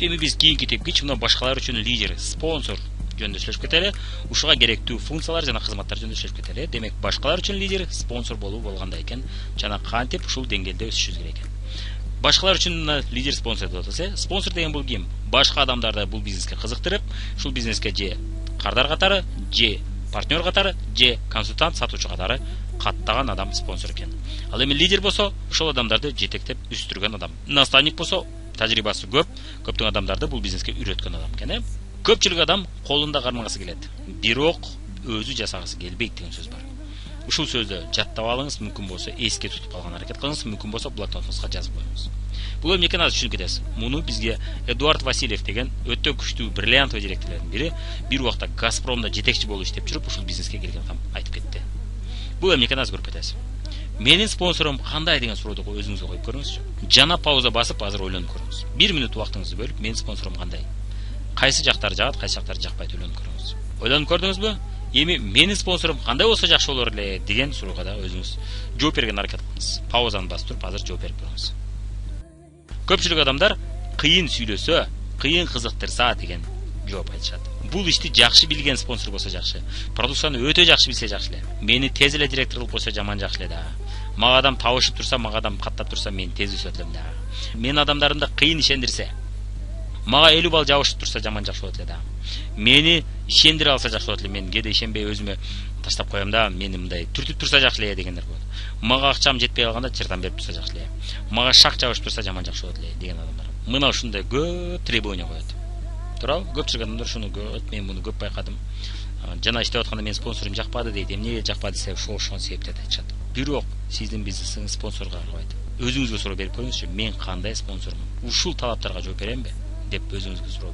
Эми биз кийинки тепкич мына башкалар үчүн лидер, спонсор жөнүндө сүйлөшүп кетели. Ушуга керектүү функциялар жана кызматтар жөнүндө сүйлөшүп кетели. Демек, башкалар үчүн лидер, спонсор болуу болгондой экен, жана кантип ушул деңгээлде өсүшүбүз керек экен. Башкалар үчүн лидер, спонсор деп аталса, спонсор деген бул ким? Башка адамдарды бул бизнеске кызыктырып, ушул бизнеске же кардар катары, же партнер катары, же консультант, сатуучу катары каттаган адам спонсор экен. Ал эми лидер болсо, ошол адамдарды жетектеп өстүргөн адам. Наставник болсо, тажрыйбасы көп, көптөгөн адамдарды бул бизнеске үйрөткөн адам экен. Көпчүлүк адам колунда кармагысы келет, бирок өзү жасагысы келбейт деген сөз бар. Ушул сөздү жаттап алыңыз, мүмкүн болсо эске тутуп калганга аракет кылыңыз, мүмкүн болсо блокнотуңузга жазып коюңуз. Бул эми экенин азыр түшүнүп кетесиз. Муну бизге Эдуард Васильев деген өтө күчтүү бриллиантовый директорлордун бири бир убакта Газпромдо жетекчи болуп иштеп жүрүп, ушул бизнеске келген адам айтып кетти. Бул эми экенин азыр көрүп кетесиз. Менин спонсорум кандай деген суроону өзүңүзгө коюп көрүңүзчү. Жана пауза басып азыр ойлонуп көрүңүз. 1 минут убактыңызды бөлүп, менин спонсорум кандай? Кайсы жактары жагат, кайсы жактары жакпайт ойлонуп көрүңүз. Ойлонуп көрдүңүзбү? Эми менин спонсорум кандай болсо жакшы болор эле деген суроого да өзүңүз жооп берген аракет кылыңыз. Паузаны басып туруп азыр жооп берип көрүңүз. Көпчүлүк адамдар кыйын сүйлөсө, кыйын кызыктырса деген жооп айтышат. Бул ишти жакшы билген спонсор болсо жакшы. Продукцияны өтө жакшы билсе жакшы эле. Мени тез эле директор кылып койсо жаман жакшы эле да. Мага адам табышып турса, мага адам каттап турса, мен тез өсөт элем да. Мен адамдарымды кыйын ишендирсе, мага 50 балл жабышып турса жаман жакшы болот эле да. Мени ишендире алса жакшы болот эле. Мен кээде ишенбей өзүмө таштап коем да, мени мындай түртүп турса жакшы эле дегендер болот. Мага акчам жетпей калганда жардам берип турса жакшы эле. Мага шак жабышып турса жаман жакшы болот эле деген адамдар. Мына ушундай көп требование коет. Туурабы? Көпчүлүк адамдар шуну көп, мен муну көп байкадым. Жана иштеп атканда мен спонсорум жакпады дейт. Эмне жакпады десе, ошол себептен айтышат. Бирок сиздин бизнесиңиз спонсорго карабайт. Өзүңүзгө суроо берип көрүңүзчү, мен кандай спонсормун? Ушул талаптарга жооп беремби? Деп өзүңүзгө суроо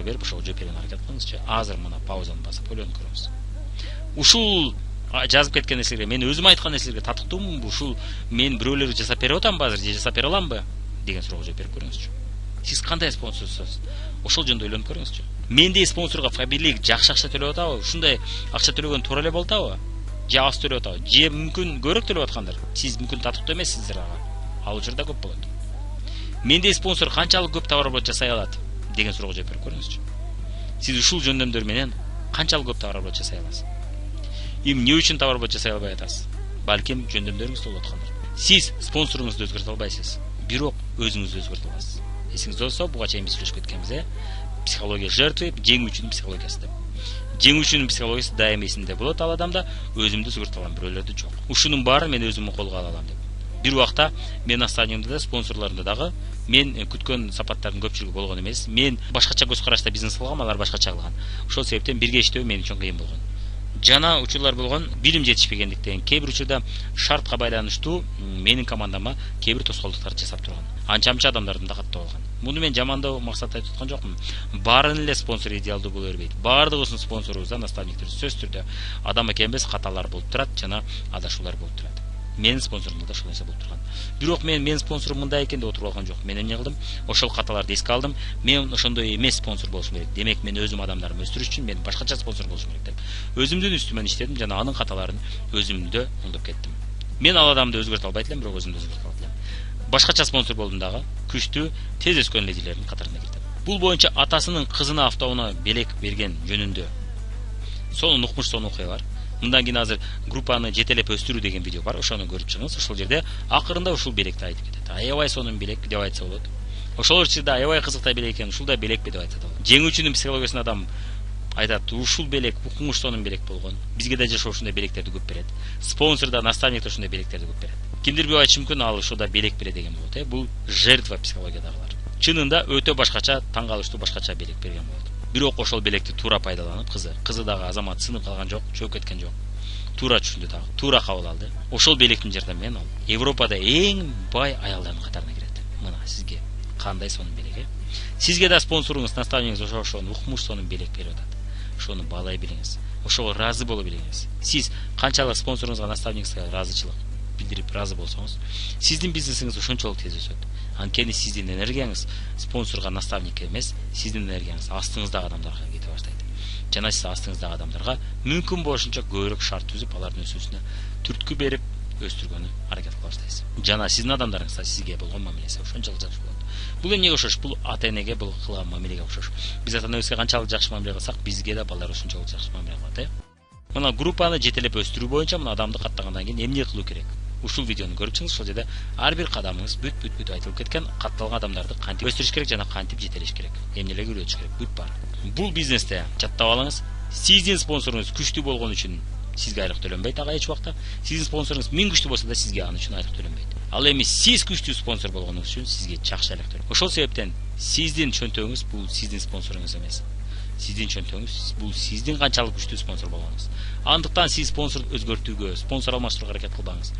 берип, ошого жооп берген аракет кылыңызчы. Азыр мына паузаны басып ойлонуп көрүңүз. Ушул жазып кеткен нерселерге, мен өзүм айткан нерселерге татыктуумбу? Ушул мен бирөөлөргө жасап берип атамбы азыр, же жасап бере аламбы? Деген суроого жооп берип көрүңүзчү. Сиз кандай спонсорсуз? Ошол жөнүндө ойлонуп көрүңүзчү. Мендей спонсорго фаберлик жакшы акча төлөп атабы? Ушундай акча төлөгөн туура эле болуп атабы? Же аз төлөп атабы? Же мүмкүн көбүрөөк төлөп аткандыр? Сиз мүмкүн татыктуу эмессиздер ага. Ал учурда көп болот. Мендей спонсор канчалык көп товарооборот жасай алат? Деген суроого жооп берип көрүңүзчү. Сиз ушул жөндөмдөр менен канчалык көп товарооборот жасай аласыз? Эмне үчүн товарооборот жасай албай атасыз? Балким жөндөмдөрүңүз болуп аткандыр. Сиз спонсоруңузду өзгөртө албайсыз, бирок өзүңүздү өзгөртө аласыз. Эсиңизде болсо, буга чейин биз сүйлөшүп кеткенбиз, психология жертвы, жеңүүчүнүн психологиясы деп. Жеңүүчүнүн психологиясы дайым эсинде болот ал адамда, өзүмдү өзгөртө алам, бирөөлөрдү жок. Ушунун баарын мен өзүм колго ала алам деп. Бир убакта мен наставнигимде да, спонсорлорумда дагы мен күткөн сапаттардын көпчүлүгү болгон эмес. Мен башкача көз карашта бизнес кылгам, алар башкача кылган. Ошол себептен бирге иштөө мен үчүн кыйын болгон. Жана учурлар болгон, билим жетишпегендиктен, кээ бир учурда шартка байланыштуу менин командама кээ бир тоскоолдуктарды жасап турган. Анча-мынча адамдардын да каттоо болгон. Муну мен жамандоо максатта айтып аткан жокмун. Баарын эле спонсор идеалдуу боло бербейт. Баардыгыбыздын спонсорубузда, наставниктер сөзсүз түрдө адам экенбиз, каталар болуп турат жана адашуулар болуп турат. Менин спонсорумда да ошол нерсе болуп турган. Бирок менин спонсорум мындай экен деп отуруп алган жок. Мен эмне кылдым? Ошол каталарды эске алдым. Мен ошондой эмес спонсор болушум керек. Демек мен өзүм адамдарымды өстүрүш үчүн мен башкача спонсор болушум керек деп. Өзүмдүн үстүмөн иштедим жана анын каталарын өзүмдө оңдоп кеттим. Мен ал адамды өзгөртө албайт элем, бирок өзүмдү өзгөртө алат элем. Башкача спонсор болдум дагы, күчтүү, тез өскөн лидерлердин катарына кирдим. Бул боюнча атасынын кызына автоунаа белек берген жөнүндө сонун укмуш сонун окуя бар. Мындан кийин азыр группаны жетелеп өстүрүү деген видео бар. Ошону көрүп чыгыңыз. Ошол жерде акырында ушул белекти айтып кетет. Аябай сонун белек деп айтса болот. Ошол жерде аябай кызыктай белек экен, ушул да белекпи деп айтса да болот. Жеңүүчүнүн психологиясын адам айтат, ушул белек укмуш сонун белек болгон. Бизге да жашоо ушундай белектерди көп берет. Спонсор да, наставник да ушундай белектерди көп берет. Кимдир бир айтышы мүмкүн, ал ушуда белек берет деген болот. Бул жертва психологиядагылар. Чынында өтө башкача, таң калыштуу башкача белек берген болот. Бирок ошол белекти туура пайдаланып, кызы дагы азамат сынып калган жок, чөгүп кеткен жок. Туура түшүндү дагы, туура кабыл алды. Ошол белектин жардамы менен ал Европада эң бай аялдардын катарына кирет. Мына сизге кандай сонун белек. Сизге да спонсоруңуз, наставнигиңиз ошону укмуш сонун белек берип атат. Ошону баалай билиңиз. Ошого ыраазы боло билиңиз. Сиз канчалык спонсоруңузга, наставнигиңизге ыраазычылык билдирип ыраазы болсоңуз, сиздин бизнесиңиз ошончолук тез өсөт. Анткени сиздин энергияңыз спонсорго, наставникке эмес, сиздин энергияңыз астыңыздагы адамдарга кете баштайт. Жана сиз астыңыздагы адамдарга мүмкүн болушунча көбүрөөк шарт түзүп, алардын өсүүсүнө түрткү берип, өстүргөнү аракет кыла баштайсыз. Жана сиздин адамдарыңызда сизге болгон мамилеси ошончолук жакшы болот. Бул эмнеге окшош? Бул ата энеге бул кылган мамилеге окшош. Биз ата энебизге канчалык жакшы мамиле кылсак, бизге да балдар ошончолук жакшы мамиле кылат, Мына группаны жетелеп өстүрүү боюнча мына адамды каттагандан кийин эмне кылуу керек? Ушул видеону көрүп чыгыңыз, ошол жерде ар бир кадамыңыз бүт айтылып кеткен, катталган адамдарды кантип өстүрүш керек жана кантип жетелеш керек, эмнелерге үйрөтүш керек, бүт бар. Бул бизнесте жаттап алыңыз. Сиздин спонсоруңуз күчтүү болгон үчүн сизге айлык төлөнбөйт, ага эч убакта. Сиздин спонсоруңуз 1000 күчтүү болсо да сизге аны үчүн айлык төлөнбөйт. Ал эми сиз күчтүү спонсор болгонуңуз үчүн сизге жакшы айлык төлөнөт. Ошол себептен сиздин чөнтөгүңүз бул сиздин спонсоруңуз эмес. Сиздин чөнтөгүңүз бул сиздин канчалык күчтүү спонсор болгонуңуз. Андыктан сиз спонсор өзгөртүүгө, спонсор алмаштырууга аракет кылбаңыз.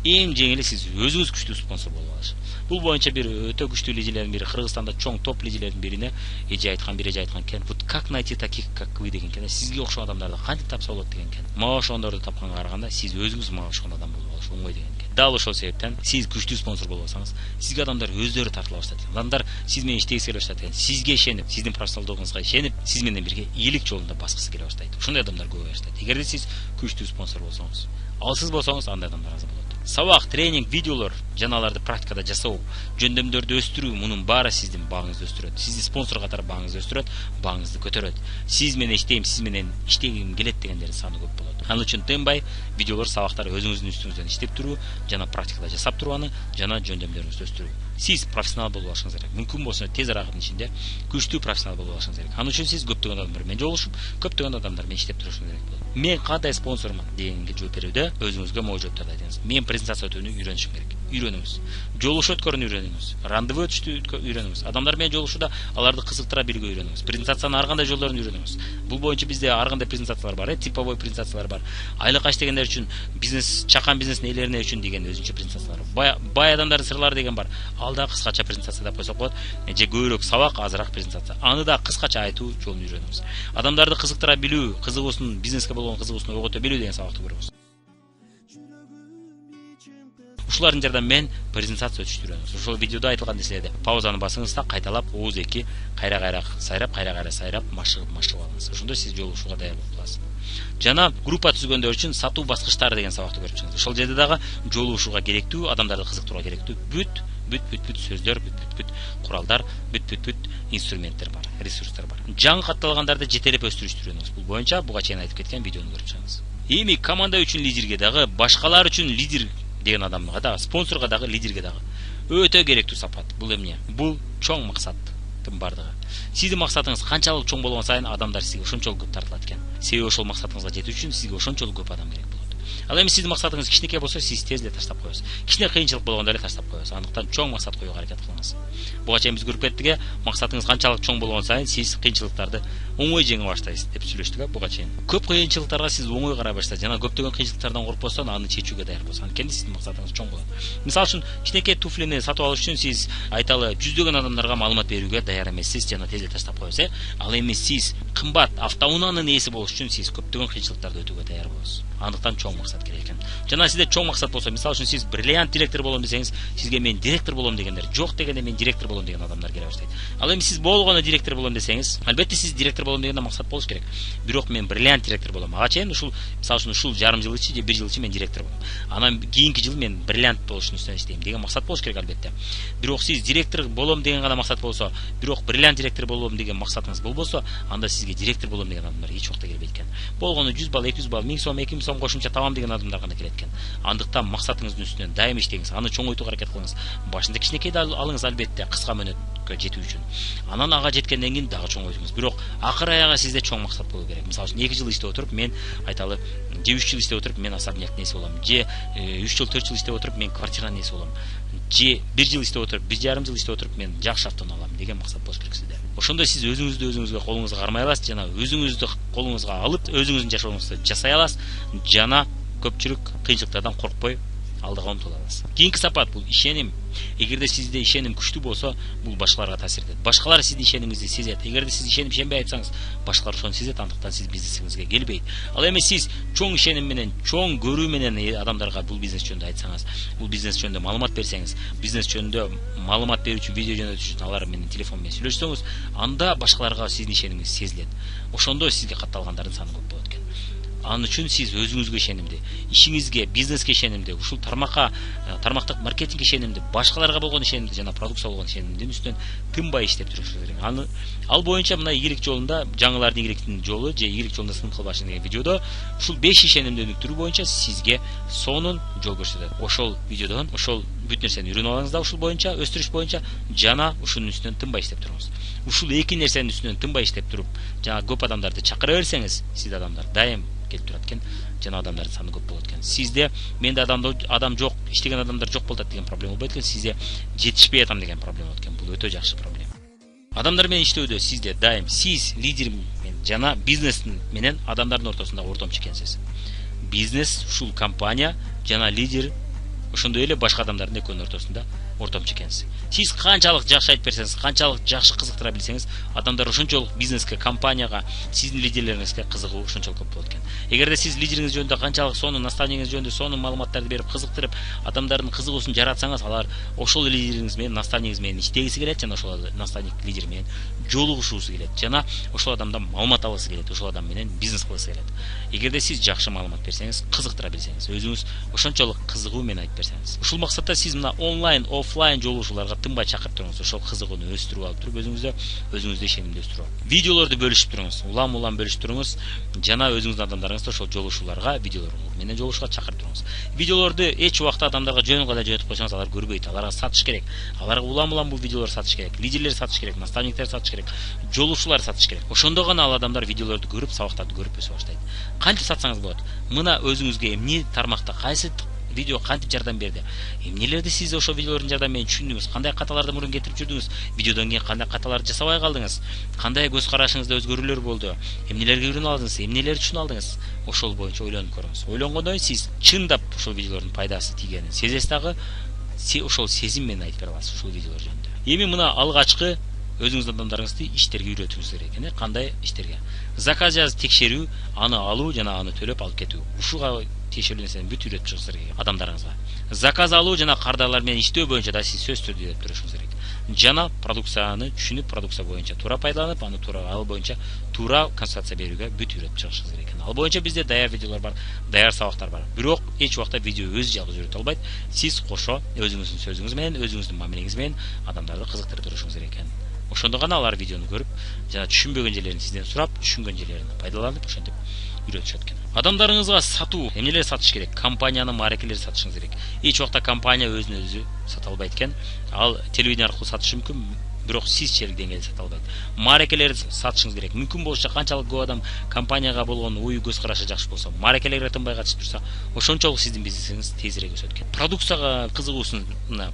Эң жеңили сиз өзүңүз күчтүү спонсор болуп алыш. Бул боюнча бир өтө күчтүү лидерлердин бири, Кыргызстанда чоң топ лидерлердин бирине эже айткан экен. Вот как найти таких, как вы деген экен. Сизге окшогон адамдарды кантип тапса болот деген экен. Мага ошондорду тапканга караганда сиз өзүңүз мага окшогон адам болуп алыш оңой деген экен. Дал ошол себептен сиз күчтүү спонсор болуп алсаңыз, сизге адамдар өздөрү тартыла баштайт. Адамдар сиз менен иштегиси келе баштайт. Сизге ишенип, сиздин профессионалдыгыңызга ишенип, сиз менен бирге ийгилик жолунда баскысы келе баштайт. Ошондой адамдар көп баштайт. Эгерде сиз күчтүү спонсор болсоңуз, алсыз болсоңуз андай адамдар аз болот. Сабак, тренинг, видеолор, жаналарды практикада жасоо, жөндөмдөрдү өстүрүү, мунун баары сиздин багыңызды өстүрөт. Сизди спонсор катары багыңызды өстүрөт, багыңызды көтөрөт. Сиз менен иштейм, сиз менен иштегим келет дегендердин саны көп болот. Ал үчүн тынбай видеолор, сабактар өзүңүздүн үстүңүздөн иштеп туруу, жана практикада жасап турганы, жана жөндөмдөрүңүздү өстүрүү. Сиз профессионал болуп алышыңыз керек. Мүмкүн болсо тез аракыттын ичинде күчтүү профессионал болуп алышыңыз керек. Ал үчүн сиз көптөгөн адамдар менен жолугушуп, көптөгөн адамдар менен иштеп турушуңуз керек болот. Мен кандай спонсормун дегенге жооп берүүдө өзүңүзгө могу жооптарды айтыңыз. Мен презентация өтүүнү үйрөнүшүм керек. Үйрөнүңүз. Жолугушуу өткөрүүнү үйрөнүңүз. Рандеву өтүштү үйрөнүңүз. Адамдар менен жолугушууда аларды кызыктыра билүүгө үйрөнүңүз. Презентациянын ар кандай жолдорун үйрөнүңүз. Бул боюнча бизде ар кандай презентациялар бар, типовой презентациялар бар. Айлык аш дегендер үчүн, бизнес, чакан бизнестин ээлерине үчүн деген өзүнчө презентациялар бар. Бай адамдардын сырлары деген бар. Ал да кыскача презентация деп койсок болот. Же көбүрөөк сабак, азыраак презентация. Аны да кыскача айтуу жолун үйрөнүңүз. Адамдарды кызыктыра билүү, кызыгуусун, бизнеске болгон кызыгуусун ойгото билүү деген сабакты көрөбүз. Ушулардын жардамы менен презентация өтүштү үйрөнүңүз. Ошол видеодо айтылган нерселерди паузаны басыңыз да кайталап, ооз эки кайра сайрап, машыгып алыңыз. Ошондо сиз жолугушууга даяр болуп каласыз. Жана группа түзгөндөр үчүн сатуу баскычтары деген сабакты көрүп чыгыңыз. Ошол жерде дагы жолугушууга керектүү, адамдарды кызыктырууга керектүү бүт сөздөр, бүт куралдар, бүт инструменттер бар, ресурстар бар. Жаңы катталгандарды жетелеп өстүрүштү үйрөнүңүз. Бул боюнча буга чейин айтып кеткен видеону көрүп чыгыңыз. Эми команда үчүн лидерге дагы, башкалар үчүн лидер деген адамга дагы, спонсорго дагы, лидерге дагы өтө керектүү сапат. Бул эмне? Бул чоң максаттын бардыгы. Сиздин максатыңыз канчалык чоң болгон сайын адамдар сизге ошончолук көп тартылат экен. Себеби ошол максатыңызга жетүү үчүн сизге ошончолук көп адам керек болот. Ал эми сиздин максатыңыз кичинекей болсо, сиз тез эле таштап коесуз. Кичине кыйынчылык болгондо эле таштап коесуз. Андыктан чоң максат коюуга аракет кылыңыз. Буга чейин биз көрүп кеттик, максатыңыз канчалык чоң болгон сайын сиз кыйынчылыктарды оңой жеңе баштайсыз деп сүйлөштүк, буга чейин. Көп кыйынчылыктарга сиз оңой карай баштайсыз жана көптөгөн кыйынчылыктардан коркпостон аны чечүүгө даяр болосуз. Анткени сиздин максатыңыз чоң болот. Мисалы үчүн, кичинекей туфлини сатып алыш үчүн сиз айталы жүздөгөн адамдарга маалымат берүүгө даяр эмессиз жана тез эле таштап коесуз. Ал эми сиз кымбат автоунаанын ээси болуш үчүн сиз көптөгөн кыйынчылыктарды өтүүгө даяр болосуз. Андыктан чоң максат керек экен. Жана сизде чоң максат болсо, мисалы үчүн сиз бриллиант директор болом десеңиз, сизге мен директор болом дегендер, жок дегенде мен директор болом деген адамдар келе баштайт. Ал эми сиз болгону директор болом десеңиз, албетте сиз директор болом дегенде максат болуш керек. Бирок мен бриллиант директор болом. Ага чейин ушул, мисалы үчүн ушул жарым жыл ичи же бир жыл ичи мен директор болом. Анан кийинки жылы мен бриллиант болушун үстүнөн иштейм деген максат болуш керек албетте. Бирок сиз директор болом деген гана максат болсо, бирок бриллиант директор болом деген максатыңыз болбосо, анда сизге директор болом деген адамдар эч убакта келбейт экен. Болгону 100 балл, 200 балл, 1000 сом, 2000 сом кошумча табам деген адамдар гана келет экен. Андыктан максатыңыздын үстүнөн дайым иштеңиз, аны чоңойтууга аракет кылыңыз. Башында кичинекей алыңыз албетте, кыска мөөнөткө жетүү үчүн. Анан ага жеткенден кийин дагы чоңойтуңуз. Бирок акыр аягы сизде чоң максат болуу керек. Мисалы үчүн 2 жыл иштеп отуруп мен айталы, же 3 жыл иштеп отуруп мен особняктын ээси болом, же 3 жыл 4 жыл иштеп отуруп мен квартиранын ээси болом, же 1 жыл иштеп отуруп, 1,5 жыл иштеп отуруп мен жакшы автону алам деген максат болуш керек сизде. Ошондо сиз өзүңүздү колуңузга кармай аласыз жана өзүңүздү колуңузга алып, өзүңүздүн жашооңузду жасай аласыз жана көпчүлүк кыйынчылыктардан коркпой алдыга умтула аласыз. Кийинки сапат бул ишеним. Эгерде сизде ишеним күчтүү болсо, бул башкаларга таасир этет. Башкалар сиздин ишенимиңизди сезет. Эгерде сиз ишенбей айтсаңыз, башкалар ошону сезет, андыктан сиз бизнесиңизге келбейт. Ал эми сиз чоң ишеним менен, чоң көрүү менен адамдарга бул бизнес жөнүндө айтсаңыз, бул бизнес жөнүндө маалымат берсеңиз, бизнес жөнүндө маалымат берүүчү видео жөнөтүш үчүн алар менен телефон менен сүйлөшсөңүз, анда башкаларга сиздин ишенимиңиз сезилет. Ошондо сизге катталгандардын саны көп болот экен. Анын үчүн сиз өзүңүзгө ишенимдүү, ишиңизге, бизнеске ишенимдүү, ушул тармактык маркетингге ишенимдүү, башкаларга болгон ишенимдүү жана продукция болгон ишенимдүүнүн үстүнөн тынбай иштеп турушуңуз керек. Ал боюнча мына игилик жолунда, жаңылардын игиликтин жолу же игилик жолунда сынып калбашын деген видеодо ушул 5 ишенимдүүлүк түрү боюнча сизге сонун жол көрсөтөт. Ошол видеодон ошол бүт нерсени үйрөнүп алыңыз да ушул боюнча, өстүрүш боюнча жана ушунун үстүнөн тынбай иштеп туруңуз. Ушул эки нерсенин үстүнөн тынбай иштеп туруп, жана көп адамдарды чакыра берсеңиз, сизде адамдар дайым келип турат экен, жана адамдардын саны көп болот экен. Сизде менде адам жок, иштеген адамдар жок болот деген проблема болбойт экен, сизде жетишпей атам деген проблема болот экен. Бул өтө жакшы проблема. Адамдар менен иштөөдө сизде дайым сиз лидер жана бизнес менен адамдардын ортосунда ортомчу экенсиз. Бизнес ушул компания жана лидер ошондой эле башка адамдардын экөөнүн ортосунда ортомчу экенсиз. Сиз канчалык жакшы айтып берсеңиз, канчалык жакшы кызыктыра билсеңиз, адамдар ошончолук бизнеске, компанияга, сиздин лидерлериңизге кызыгуу ошончолук көп болот экен. Эгерде сиз лидериңиз жөнүндө канчалык сонун наставнигиңиз жөнүндө сонун маалыматтарды берип, кызыктырып, адамдардын кызыгуусун жаратсаңыз, алар ошол лидериңиз менен, наставнигиңиз менен иштегиси келет жана ошол наставник, лидер менен жолугушуусу келет жана ошол адамдан маалымат алгысы келет, ошол адам менен бизнес кылгысы келет. Эгерде сиз жакшы маалымат берсеңиз, кызыктыра билсеңиз, өзүңүз ошончолук кызыгуу менен айтып берсеңиз, ушул максатта сиз мына онлайн, офлайн жолугушууларга тынбай чакырып туруңуз. Ошол кызыгууну өстүрүп алып туруп, өзүңүздө ишенимди өстүрүп алып. Видеолорду бөлүшүп туруңуз, улам бөлүшүп туруңуз жана өзүңүздүн адамдарыңызды ошол жолугушууларга, видеолор менен жолугушууга чакырып туруңуз. Видеолорду эч убакта адамдарга жөн гана жөнөтүп койсоңуз, алар көрбөйт. Аларга сатыш керек. Аларга улам бул видеолорду сатыш керек. Лидерлер сатыш керек, наставниктер сатыш керек, жолугушуулар сатыш керек. Ошондо гана ал адамдар видеолорду көрүп, сабактарды көрүп өсө баштайт. Кантип сатсаңыз болот? Мына өзүңүзгө эмне тармакта кайсы видео кантип жардам берди? Эмнелерди сиз ошол видеолордун жардамы менен түшүндүңүз? Кандай каталарды мурун кетирип жүрдүңүз? Видеодон кийин кандай каталарды жасабай калдыңыз? Кандай көз карашыңызда өзгөрүүлөр болду? Эмнелерге үйрөнүп алдыңыз? Эмнелерди түшүнүп алдыңыз? Ошол боюнча ойлонуп көрүңүз. Ойлонгондон кийин сиз чындап ошол видеолордун пайдасы тийгенин сезесиз дагы, ошол сезим менен айтып бере аласыз ушул видеолор жөнүндө. Эми мына алгачкы өзүңүздүн адамдарыңызды иштерге үйрөтүүңүз керек экен. Кандай иштерге? Заказ жазып текшерүү, аны алуу жана аны төлөп алып кетүү. Ушуга тиешелүү нерсени бүт үйрөтүп чыгышыңыз керек адамдарыңызга. Заказ алуу жана кардарлар менен иштөө боюнча да сиз сөз түрдө үйрөтүп турушуңуз керек. Жана продукцияны түшүнүп, продукция боюнча туура пайдаланып, аны туура ал боюнча туура консультация берүүгө бүт үйрөтүп чыгышыңыз керек экен. Ал боюнча бизде даяр видеолор бар, даяр сабактар бар. Бирок эч убакта видео өзү жалгыз үйрөтө албайт. Сиз кошо өзүңүздүн сөзүңүз менен, өзүңүздүн мамилеңиз менен адамдарды кызыктырып турушуңуз керек экен. Ошондо гана алар видеону көрүп, жана түшүнбөгөн жерлерин сизден сурап, түшүнгөн жерлерин пайдаланып, ошентип үйрөтүшөт экен. Адамдарыңызга сатуу, эмнелер сатыш керек? Компаниянын маркелерин сатышыңыз керек. Эч убакта компания өзүн өзү сата албайт экен. Ал телевидение аркылуу сатышы мүмкүн, бирок сиз чек деңгээлде сата албайт. Маркелерди сатышыңыз керек. Мүмкүн болушунча канчалык көп адам компанияга болгон ой көз карашы жакшы болсо, маркелерге тынбай катышып турса, ошончолук сиздин бизнесиңиз тезирээк өсөт экен. Продукцияга кызыгуусун,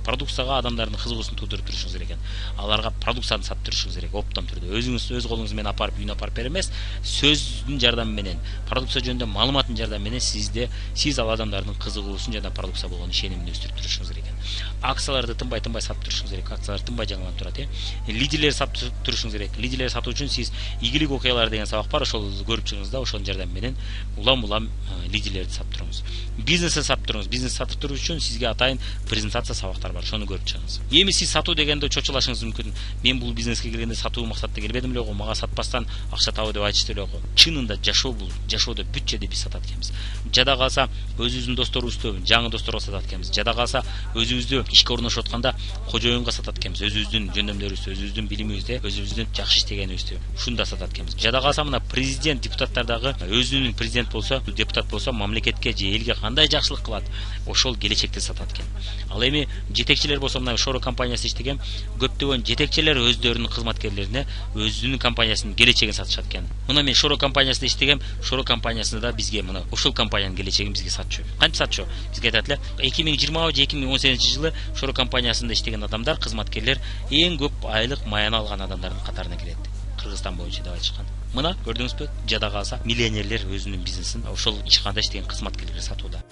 продукцияга адамдардын кызыгуусун туудуруп турушуңуз керек экен. Аларга продукцияны сатып турушуңуз керек, оптом түрдө. Өзүңүз өз колуңуз менен апарып, үйүнө апарып бере эмес, сөздүн жардамы менен, продукция жөнүндө маалыматтын жардамы менен сиз ал адамдардын кызыгуусун жана продукция болгон ишенимин өстүрүп турушуңуз керек экен. Акцияларды тынбай сатып турушуңуз керек. Акциялар тынбай жаңыланып турат, лидерлер сатып турушуңуз керек. Лидерлер сатуу үчүн сиз игилик окуялар деген сабак бар, ошол көрүп чыгыңыз да, ошонун жардамы менен улам лидерлерди сатып туруңуз. Бизнести сатып туруңуз. Бизнес сатып туруу үчүн сизге атайын презентация сабактар бар, ошону көрүп чыгыңыз. Эми сиз сатуу дегенде чочулашыңыз мүмкүн. Мен бул бизнеске келгенде сатуу максатта келбедим эле го, мага сатпастан акча табуу деп айтышты эле го. Чынында жашоо бул. Жашоодо бүт жерде биз сатат экенбиз. Жада калса өзүбүздүн досторубузду, жаңы досторго сатат экенбиз. Жада калса өзүбүздү ишке орношуп атканда кожоюнга сатат экенбиз. Өзүбүздүн жөндөмдөрүбүздү, өзүбүздүн билимибизди, өзүбүздүн жакшы иштегенибизди ушунда сатат экенбиз. Жада калса мына президент, депутаттар дагы өзүнүн президент болсо, депутат болсо, мамлекетке же элге кандай жакшылык кылат, ошол келечекти сатат экен. Ал эми жетекчилер болсо, мына Шоро компаниясы иштеген көптөгөн жетекчилер өздөрүнүн кызматкерлерине өзүнүн компаниясынын келечегин сатышат экен. Мына мен Шоро компаниясында иштегем, Шоро компаниясында да бизге мына ошол компаниянын келечегин бизге сатчу. Кантип сатчу? Бизге айтат эле 2020 же 2018 жылы Шоро компаниясында иштеген адамдар, кызматкерлер эң көп айлык маяна алган адамдардын катарына кирет. Кыргызстан боюнча деп айтышкан. Мына көрдүңүзбү? Жада калса миллионерлер өзүнүн бизнесин ошол ишканда иштеген кызматкерлерге сатууда.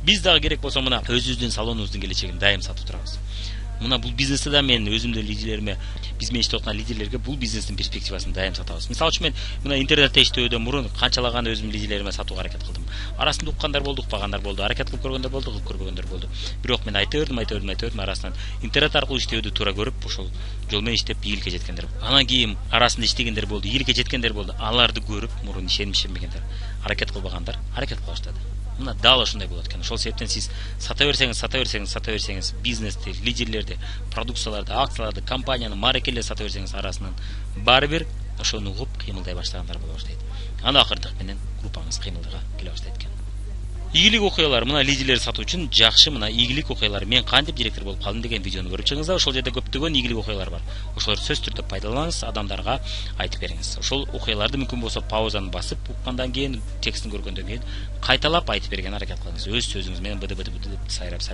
Биз дагы керек болсо мына өзүбүздүн салонубуздун келечегин дайым сатып турабыз. мына бул бизнесте да мен өзүмдүн лидерлериме, биз менен иштеп аткан лидерлерге бул бизнестин перспективасын дайым сатабыз. Мисалы үчүн мен мына интернетте иштөөдөн мурун канчалаган өзүмдүн лидерлериме сатууга аракет кылдым. Арасында уккандар болду, укпагандар болду, аракет кылып көргөндөр болду, кылып көрбөгөндөр болду. Бирок мен айта бердим, арасынан интернет аркылуу иштөөдү туура көрүп, ошол жол менен иштеп ийгиликке жеткендер. Анан кийин арасында иштегендер болду, ийгиликке жеткендер болду. Аларды көрүп, мурун ишенбегендер, аракет кылбагандар, аракет кыла баштады. Мына дал ошондой болот экен. Ошол себептен сиз сата берсеңиз, бизнести, лидерлерди, продукцияларды, акцияларды, компанияны, марекелерди сата берсеңиз, арасынан баары бир ошону угуп кыймылдай баштагандар боло баштайт. Анда акырындык менен группаңыз кыймылдайга келе баштайт экен. Ийгилик окуялар, мына лидерлерди сатуу үчүн жакшы мына ийгилик окуялар. Мен кантип директор болуп калдым деген видеону көрүп чыгыңыздар. Ошол жерде көптөгөн ийгилик окуялар бар. Ошолорду сөзсүз түрдө пайдаланыңыз, адамдарга айтып бериңиз. Ошол окуяларды мүмкүн болсо паузаны басып, уккандан кийин, текстин көргөндөн кийин кайталап айтып берген аракет кылыңыз. Өз сөзүңүз менен быды деп сайрап.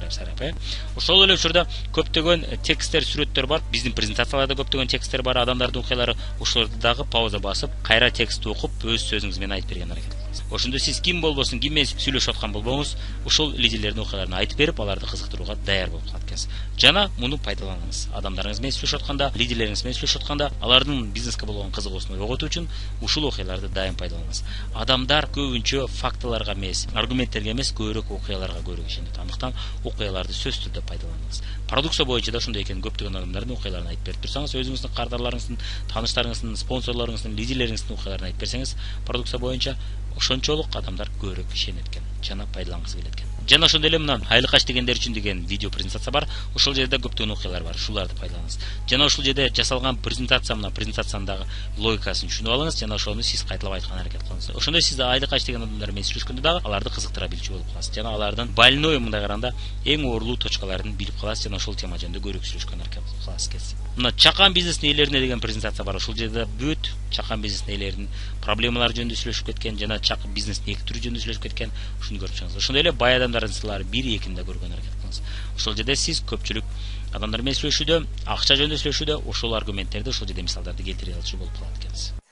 Ошол эле учурда көптөгөн тексттер, сүрөттөр бар. Биздин презентацияларда көптөгөн тексттер бар, адамдардын окуялары. Ошолорду дагы пауза басып, кайра текстти окуп, өз сөзүңүз менен айтып берген аракет кылыңыз. Ошондо сиз ким болбосун, ким менен сүйлөшүп аткан болбоңуз, ошол лидерлердин окуяларын айтып берип, аларды кызыктырууга даяр болуп калат экенсиз. Жана муну пайдаланыңыз. Адамдарыңыз менен сүйлөшүп атканда, лидерлериңиз менен сүйлөшүп атканда, алардын бизнеске болгон кызыгуусун ойготуу үчүн ушул окуяларды дайым пайдаланыңыз. Адамдар көбүнчө фактыларга эмес, аргументтерге эмес, көбүрөөк окуяларга көбүрөөк ишенет. Андыктан окуяларды сөзсүз түрдө пайдаланыңыз. Продукция боюнча да ошондой экен. Көптөгөн адамдардын окуяларын айтып берип турсаңыз, өзүңүздүн кардарларыңыздын, тааныштарыңыздын, спонсорлоруңуздун, лидерлериңиздин окуяларын айтып берсеңиз, продукция боюнча ошончолук адамдар көбүрөөк ишенет экен, жана пайдалангысы келет экен. Жана ошондой эле мына айлыкка иштегендер үчүн деген видео презентация бар. Ошол жерде көптөгөн окуялар бар. Ушуларды пайдаланыңыз. Жана ошол жерде жасалган презентация, мына презентациянын дагы логикасын түшүнүп алыңыз, жана ошону сиз кайталап айткан аракет кылыңыз. Ошондой сиз айлыкка иштеген адамдар менен сүйлөшкөндө дагы аларды кызыктыра билчү болуп каласыз. Жана алардын больной, мындай караганда эң оорлуу точкаларын билип каласыз, жана ошол тема жөнүндө көбүрөөк сүйлөшкөн аракет кыласыз келсиз. Мына чакан бизнестин ээлерине деген презентация бар. Ошол жерде бүт чакан бизнестин ээлеринин проблемалары жөнүндө сүйлөшүп кеткен, жана чакан бизнестин эки түрү жөнүндө сүйлөшүп кеткен. Ушуну көрүп чыгыңыз. Ошондой эле бай адамдардын сырлары 1-2-нде көргөн аракет кылыңыз. Ошол жерде сиз көпчүлүк адамдар менен сүйлөшүүдө, акча жөнүндө сүйлөшүүдө ошол аргументтерди, ошол жерде мисалдарды келтире алчу болуп калат экенсиз.